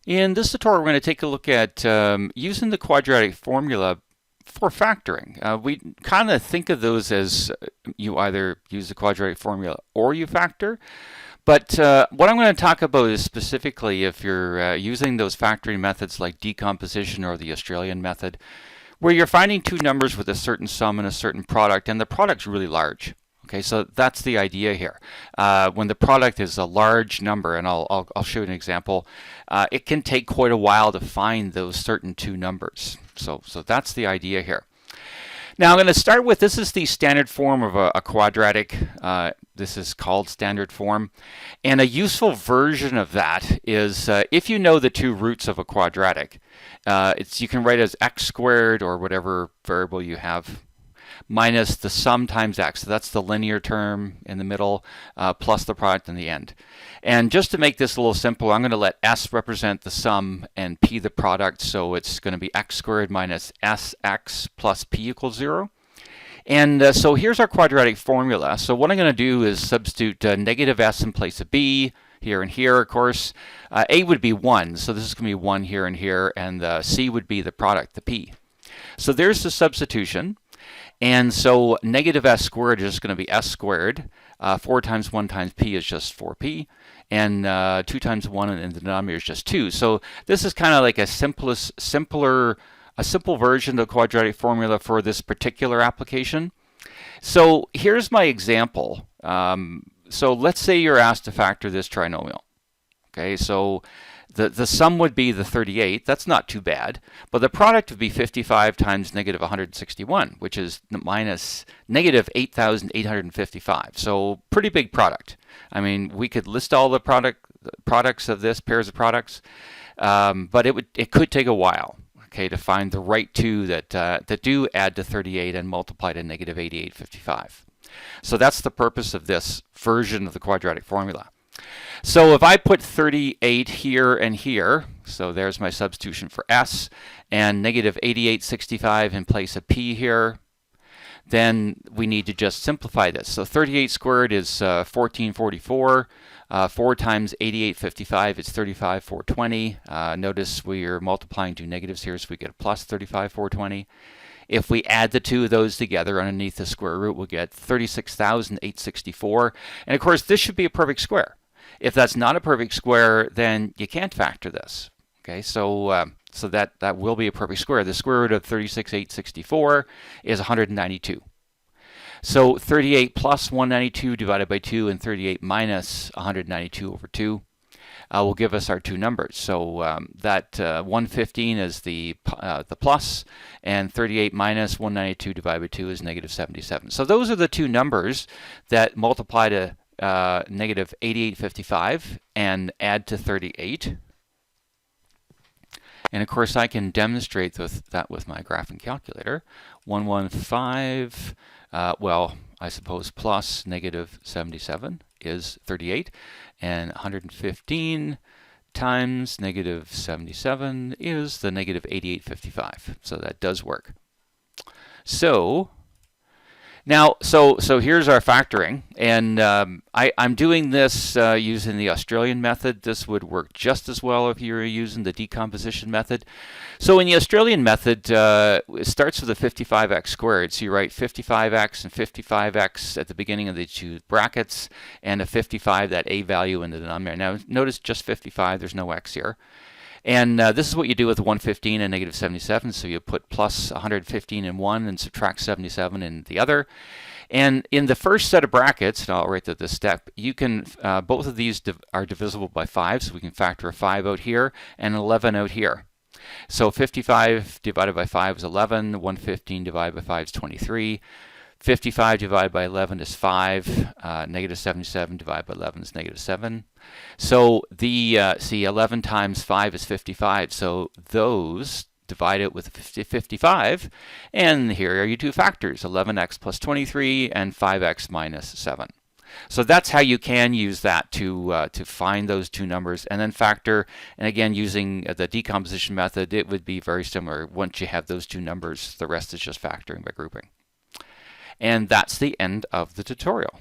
In this tutorial, we're going to take a look at using the quadratic formula for factoring. We kind of think of those as you either use the quadratic formula or you factor. But what I'm going to talk about is specifically if you're using those factoring methods like decomposition or the Australian method, where you're finding two numbers with a certain sum and a certain product, and the product's really large. Okay, so that's the idea here. When the product is a large number, and I'll show you an example, it can take quite a while to find those certain two numbers. So that's the idea here. Now I'm going to start with, this is the standard form of a quadratic. This is called standard form. And a useful version of that is if you know the two roots of a quadratic, you can write it as x squared or whatever variable you have, minus the sum times x. So that's the linear term in the middle, plus the product in the end. And just to make this a little simpler, I'm going to let s represent the sum and p the product. So it's going to be x squared minus sx plus p equals 0. And so here's our quadratic formula. So what I'm going to do is substitute negative s in place of b, here and here, of course. A would be 1, so this is going to be 1 here and here, and c would be the product, the p. So there's the substitution. And so negative s squared is going to be s squared. 4 times 1 times p is just 4p. And 2 times 1 in the denominator is just 2. So this is kind of like a simple version of the quadratic formula for this particular application. So here's my example. So let's say you're asked to factor this trinomial. Okay, so the sum would be the 38. That's not too bad. But the product would be 55 times negative 161, which is minus negative 8,855. So pretty big product. I mean, we could list all the products of this, pairs of products, but it could take a while, okay, to find the right two that do add to 38 and multiply to negative 8855. So that's the purpose of this version of the quadratic formula. So if I put 38 here and here, so there's my substitution for s, and negative 8865 in place of p here, then we need to just simplify this. So 38 squared is 1444. 4 times 8855 is 35420. Notice we are multiplying two negatives here, so we get a plus 35420. If we add the two of those together underneath the square root, we'll get 36,864. And of course, this should be a perfect square. If that's not a perfect square, then you can't factor this. Okay, so that will be a perfect square. The square root of 36,864 is 192. So 38 plus 192 divided by 2 and 38 minus 192 over 2 will give us our two numbers. So that 115 is the plus, and 38 minus 192 divided by 2 is negative 77. So those are the two numbers that multiply to negative 8855 and add to 38. And of course, I can demonstrate that with my graphing calculator. 115, well, I suppose plus negative 77 is 38, and 115 times negative 77 is the negative 8855. So that does work. So now, so here's our factoring, and I'm doing this using the Australian method. This would work just as well if you were using the decomposition method. So in the Australian method, it starts with a 55x squared. So you write 55x and 55x at the beginning of the two brackets, and a 55, that a value in the denominator. Now notice just 55, there's no x here. And this is what you do with 115 and negative 77. So you put plus 115 in one and subtract 77 in the other. And in the first set of brackets, and I'll write that this step, you can, both of these are divisible by 5. So we can factor a 5 out here and an 11 out here. So 55 divided by 5 is 11. 115 divided by 5 is 23. 55 divided by 11 is 5. Negative 77 divided by 11 is negative 7. So see, 11 times 5 is 55. So those divide it with 55. And here are your two factors, 11x plus 23 and 5x minus 7. So that's how you can use that to find those two numbers and then factor. And again, using the decomposition method, it would be very similar. Once you have those two numbers, the rest is just factoring by grouping. And that's the end of the tutorial.